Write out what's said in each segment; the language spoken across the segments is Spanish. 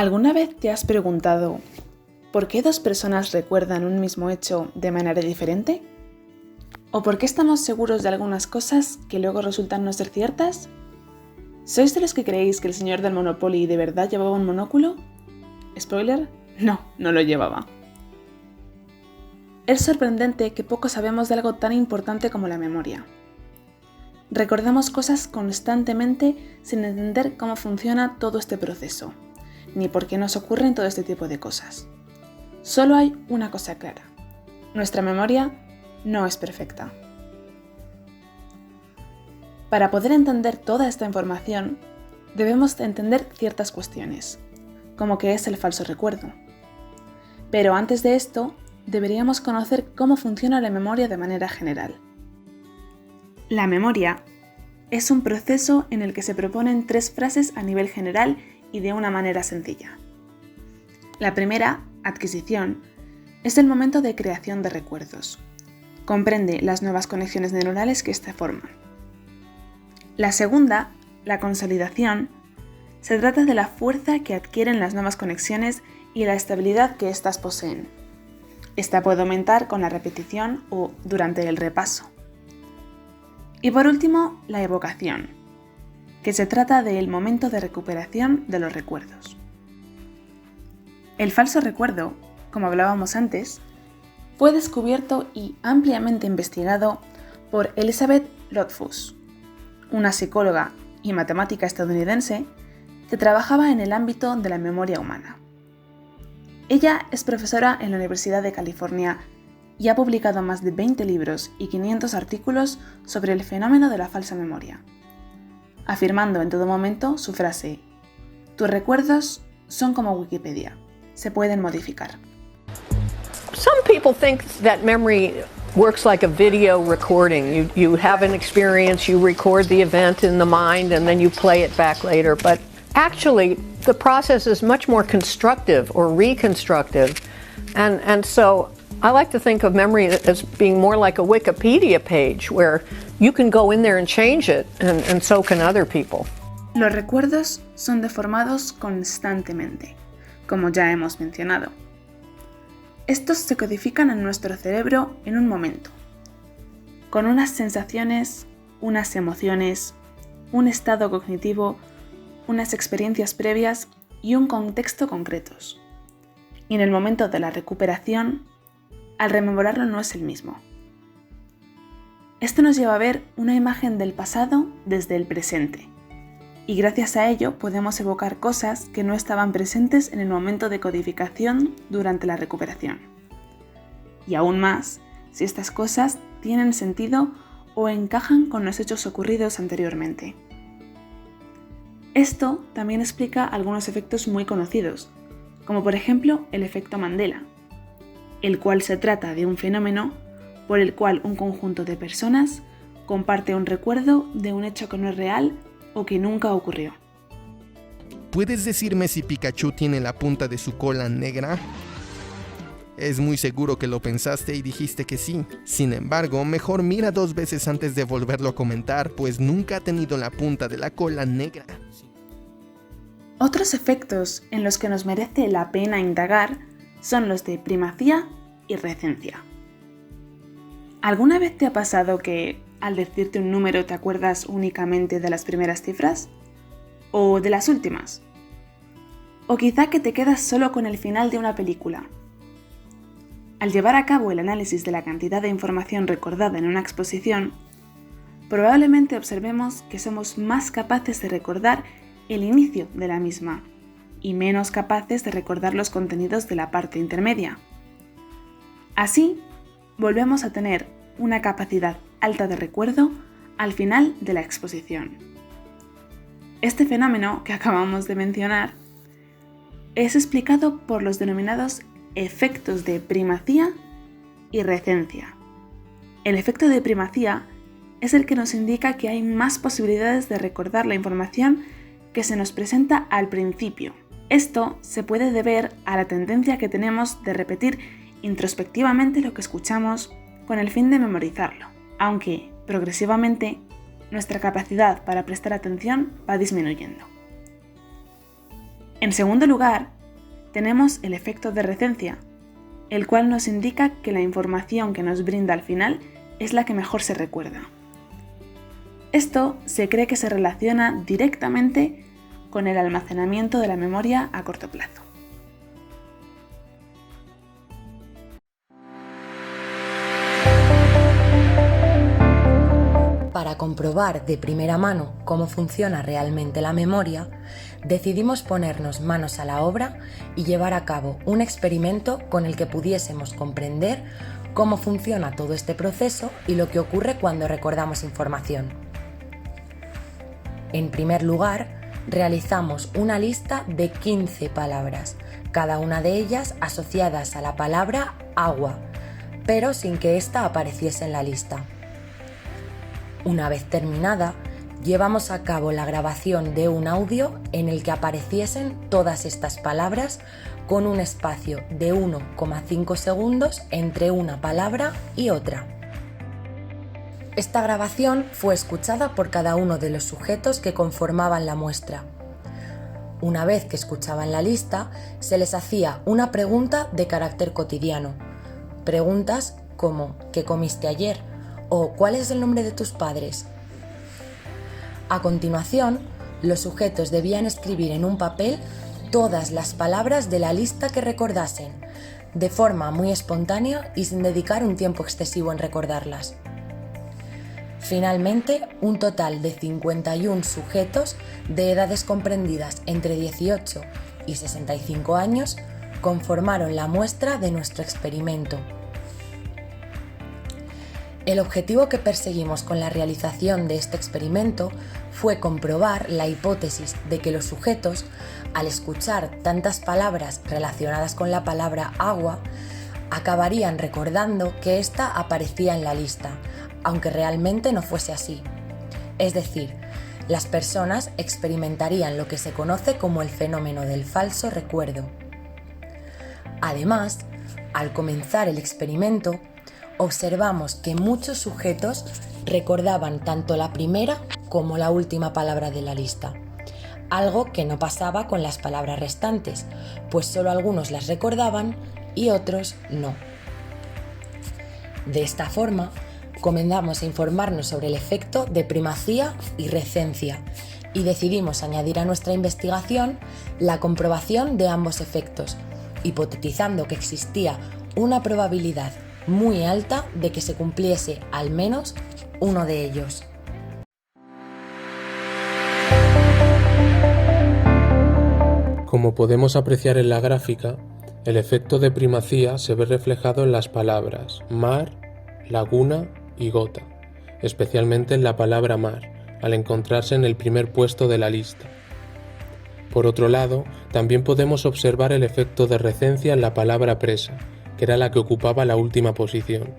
¿Alguna vez te has preguntado por qué dos personas recuerdan un mismo hecho de manera diferente? ¿O por qué estamos seguros de algunas cosas que luego resultan no ser ciertas? ¿Sois de los que creéis que el señor del Monopoly de verdad llevaba un monóculo? ¿Spoiler? No lo llevaba. Es sorprendente que poco sabemos de algo tan importante como la memoria. Recordamos cosas constantemente sin entender cómo funciona todo este proceso, ni por qué nos ocurren todo este tipo de cosas. Solo hay una cosa clara: nuestra memoria no es perfecta. Para poder entender toda esta información, debemos entender ciertas cuestiones, como qué es el falso recuerdo. Pero antes de esto, deberíamos conocer cómo funciona la memoria de manera general. La memoria es un proceso en el que se proponen 3 frases a nivel general y de una manera sencilla. La primera, adquisición, es el momento de creación de recuerdos. Comprende las nuevas conexiones neuronales que éste forman. La segunda, la consolidación, se trata de la fuerza que adquieren las nuevas conexiones y la estabilidad que éstas poseen. Esta puede aumentar con la repetición o durante el repaso. Y por último, la evocación, que se trata del momento de recuperación de los recuerdos. El falso recuerdo, como hablábamos antes, fue descubierto y ampliamente investigado por Elizabeth Rothfuss, una psicóloga y matemática estadounidense que trabajaba en el ámbito de la memoria humana. Ella es profesora en la Universidad de California y ha publicado más de 20 libros y 500 artículos sobre el fenómeno de la falsa memoria, afirmando en todo momento su frase: "Tus recuerdos son como Wikipedia, se pueden modificar". Some people think that memory works like a video recording. You have an experience, you record the event in the mind, and then you play it back later. But actually, the process is much more constructive or reconstructive. And so I like to think of memory as being more like a Wikipedia page where you can go in there and change it, and so can other people. Los recuerdos son deformados constantemente, como ya hemos mencionado. Estos se codifican en nuestro cerebro en un momento, con unas sensaciones, unas emociones, un estado cognitivo, unas experiencias previas y un contexto concretos. Y en el momento de la recuperación, al rememorarlo no es el mismo. Esto nos lleva a ver una imagen del pasado desde el presente, y gracias a ello podemos evocar cosas que no estaban presentes en el momento de codificación durante la recuperación. Y aún más, si estas cosas tienen sentido o encajan con los hechos ocurridos anteriormente. Esto también explica algunos efectos muy conocidos, como por ejemplo el efecto Mandela, el cual se trata de un fenómeno por el cual un conjunto de personas comparte un recuerdo de un hecho que no es real o que nunca ocurrió. ¿Puedes decirme si Pikachu tiene la punta de su cola negra? Es muy seguro que lo pensaste y dijiste que sí. Sin embargo, mejor mira 2 veces antes de volverlo a comentar, pues nunca ha tenido la punta de la cola negra. Otros efectos en los que nos merece la pena indagar son los de primacía y recencia. ¿Alguna vez te ha pasado que, al decirte un número, te acuerdas únicamente de las primeras cifras? ¿O de las últimas? ¿O quizá que te quedas solo con el final de una película? Al llevar a cabo el análisis de la cantidad de información recordada en una exposición, probablemente observemos que somos más capaces de recordar el inicio de la misma y menos capaces de recordar los contenidos de la parte intermedia. Así, volvemos a tener una capacidad alta de recuerdo al final de la exposición. Este fenómeno que acabamos de mencionar es explicado por los denominados efectos de primacía y recencia. El efecto de primacía es el que nos indica que hay más posibilidades de recordar la información que se nos presenta al principio. Esto se puede deber a la tendencia que tenemos de repetir introspectivamente lo que escuchamos con el fin de memorizarlo, aunque progresivamente nuestra capacidad para prestar atención va disminuyendo. En segundo lugar, tenemos el efecto de recencia, el cual nos indica que la información que nos brinda al final es la que mejor se recuerda. Esto se cree que se relaciona directamente con el almacenamiento de la memoria a corto plazo. Para comprobar de primera mano cómo funciona realmente la memoria, decidimos ponernos manos a la obra y llevar a cabo un experimento con el que pudiésemos comprender cómo funciona todo este proceso y lo que ocurre cuando recordamos información. En primer lugar, realizamos una lista de 15 palabras, cada una de ellas asociadas a la palabra agua, pero sin que ésta apareciese en la lista. Una vez terminada, llevamos a cabo la grabación de un audio en el que apareciesen todas estas palabras con un espacio de 1,5 segundos entre una palabra y otra. Esta grabación fue escuchada por cada uno de los sujetos que conformaban la muestra. Una vez que escuchaban la lista, se les hacía una pregunta de carácter cotidiano. Preguntas como ¿qué comiste ayer? O ¿cuál es el nombre de tus padres? A continuación, los sujetos debían escribir en un papel todas las palabras de la lista que recordasen, de forma muy espontánea y sin dedicar un tiempo excesivo en recordarlas. Finalmente, un total de 51 sujetos de edades comprendidas entre 18 y 65 años conformaron la muestra de nuestro experimento. El objetivo que perseguimos con la realización de este experimento fue comprobar la hipótesis de que los sujetos, al escuchar tantas palabras relacionadas con la palabra agua, acabarían recordando que ésta aparecía en la lista, aunque realmente no fuese así. Es decir, las personas experimentarían lo que se conoce como el fenómeno del falso recuerdo. Además, al comenzar el experimento, observamos que muchos sujetos recordaban tanto la primera como la última palabra de la lista, algo que no pasaba con las palabras restantes, pues solo algunos las recordaban y otros no. De esta forma, comenzamos a informarnos sobre el efecto de primacía y recencia y decidimos añadir a nuestra investigación la comprobación de ambos efectos, hipotetizando que existía una probabilidad muy alta de que se cumpliese al menos uno de ellos. Como podemos apreciar en la gráfica, el efecto de primacía se ve reflejado en las palabras mar, laguna y gota, especialmente en la palabra mar, al encontrarse en el primer puesto de la lista. Por otro lado, también podemos observar el efecto de recencia en la palabra presa, que era la que ocupaba la última posición.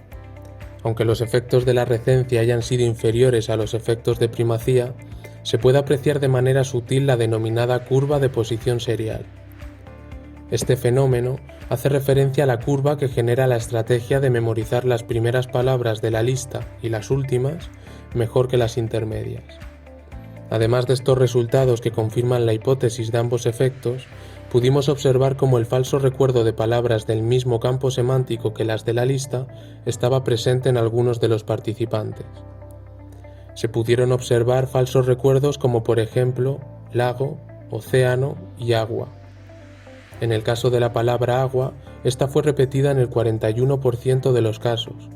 Aunque los efectos de la recencia hayan sido inferiores a los efectos de primacía, se puede apreciar de manera sutil la denominada curva de posición serial. Este fenómeno hace referencia a la curva que genera la estrategia de memorizar las primeras palabras de la lista y las últimas mejor que las intermedias. Además de estos resultados que confirman la hipótesis de ambos efectos, pudimos observar cómo el falso recuerdo de palabras del mismo campo semántico que las de la lista estaba presente en algunos de los participantes. Se pudieron observar falsos recuerdos como por ejemplo lago, océano y agua. En el caso de la palabra agua, esta fue repetida en el 41% de los casos,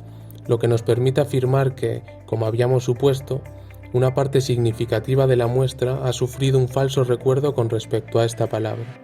lo que nos permite afirmar que, como habíamos supuesto, una parte significativa de la muestra ha sufrido un falso recuerdo con respecto a esta palabra.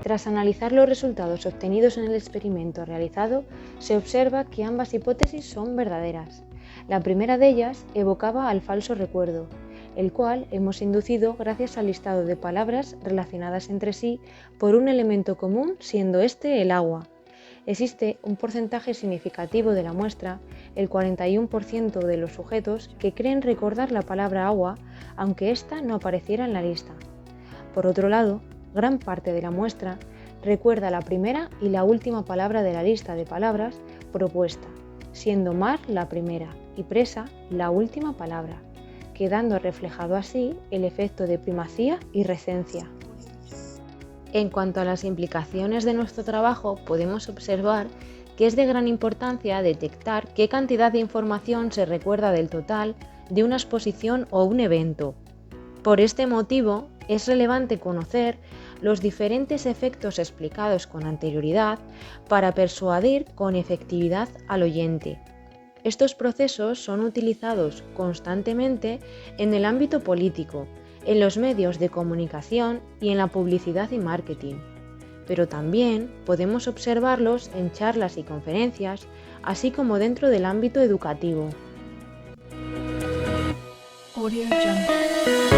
Tras analizar los resultados obtenidos en el experimento realizado, se observa que ambas hipótesis son verdaderas. La primera de ellas evocaba al falso recuerdo, el cual hemos inducido gracias al listado de palabras relacionadas entre sí por un elemento común, siendo este el agua. Existe un porcentaje significativo de la muestra, el 41% de los sujetos, que creen recordar la palabra agua, aunque ésta no apareciera en la lista. Por otro lado, gran parte de la muestra recuerda la primera y la última palabra de la lista de palabras propuesta, siendo mar la primera y presa la última palabra. quedando reflejado así el efecto de primacía y recencia. En cuanto a las implicaciones de nuestro trabajo, podemos observar que es de gran importancia detectar qué cantidad de información se recuerda del total de una exposición o un evento. Por este motivo, es relevante conocer los diferentes efectos explicados con anterioridad para persuadir con efectividad al oyente. Estos procesos son utilizados constantemente en el ámbito político, en los medios de comunicación y en la publicidad y marketing, pero también podemos observarlos en charlas y conferencias, así como dentro del ámbito educativo. Audio Jungle.